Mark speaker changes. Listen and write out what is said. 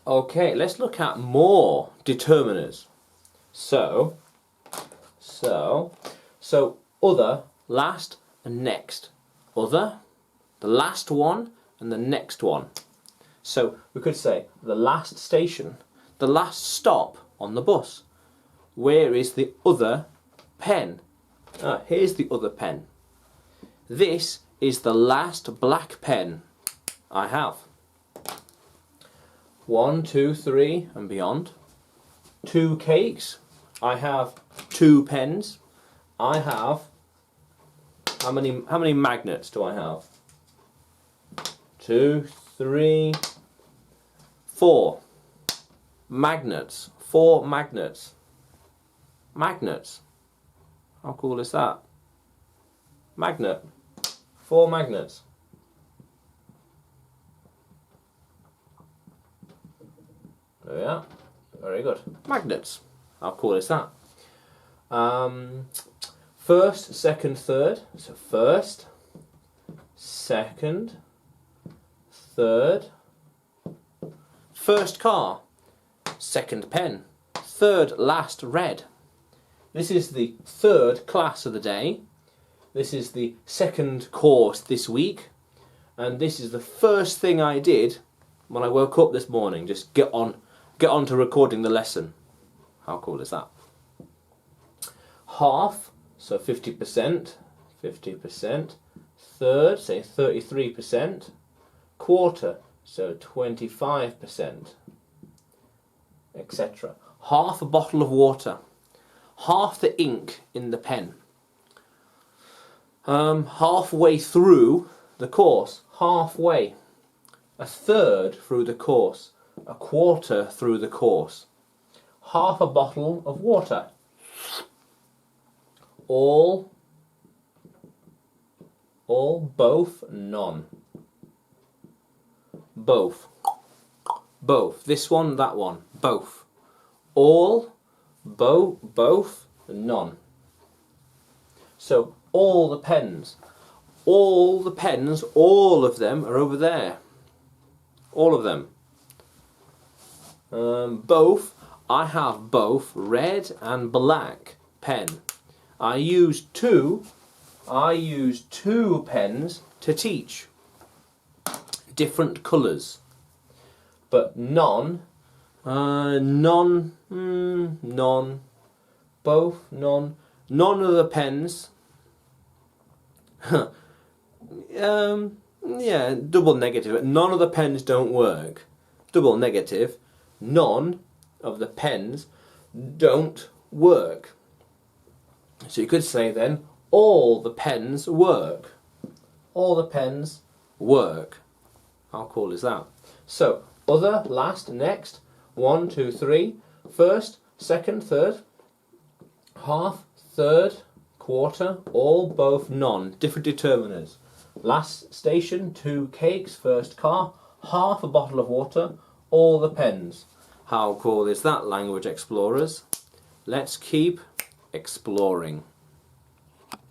Speaker 1: Okay, let's look at more determiners. So, other, last, and next. Other, the last one, and the next one. So we could say the last station, the last stop on the bus. Where is the other pen? Here's the other pen. This is the last black pen I have. 1, 2, 3 and beyond. 2 cakes. I have 2 pens. I have, how many magnets do I have? 2, 3, 4 magnets. 4 magnets. Magnets. How cool is that? Magnet. 4 magnets. There we are. Very good. Magnets. How cool is that? First, second, third. So first, second, third. First car. Second pen. Third last red. This is the third class of the day. This is the second course this week. And this is the first thing I did when I woke up this morning. Just get on to recording the lesson. How cool is that? Half, so 50%. 50%. Third, say 33%. Quarter, so 25%. Etc. Half a bottle of water. Half the ink in the pen. Halfway through the course. Halfway. A third through the course. A quarter through the course. Half a bottle of water. All, both, none. Both. Both. This one, that one. Both. All, both, none. So, all the pens. All the pens, all of them are over there. All of them. Both. I have both red and black pen. I use two pens to teach. Different colours. But none, both, none of the pens. Yeah, double negative. None of the pens don't work. Double negative. None of the pens don't work. So you could say then, all the pens work. All the pens work. How cool is that? So, other, last, next. 1, 2, 3. First, second, third. Half, third, quarter. All, both, none. Different determiners. Last station, 2 cakes. First car. Half a bottle of water. All the pens. How cool is that, language explorers? Let's keep exploring.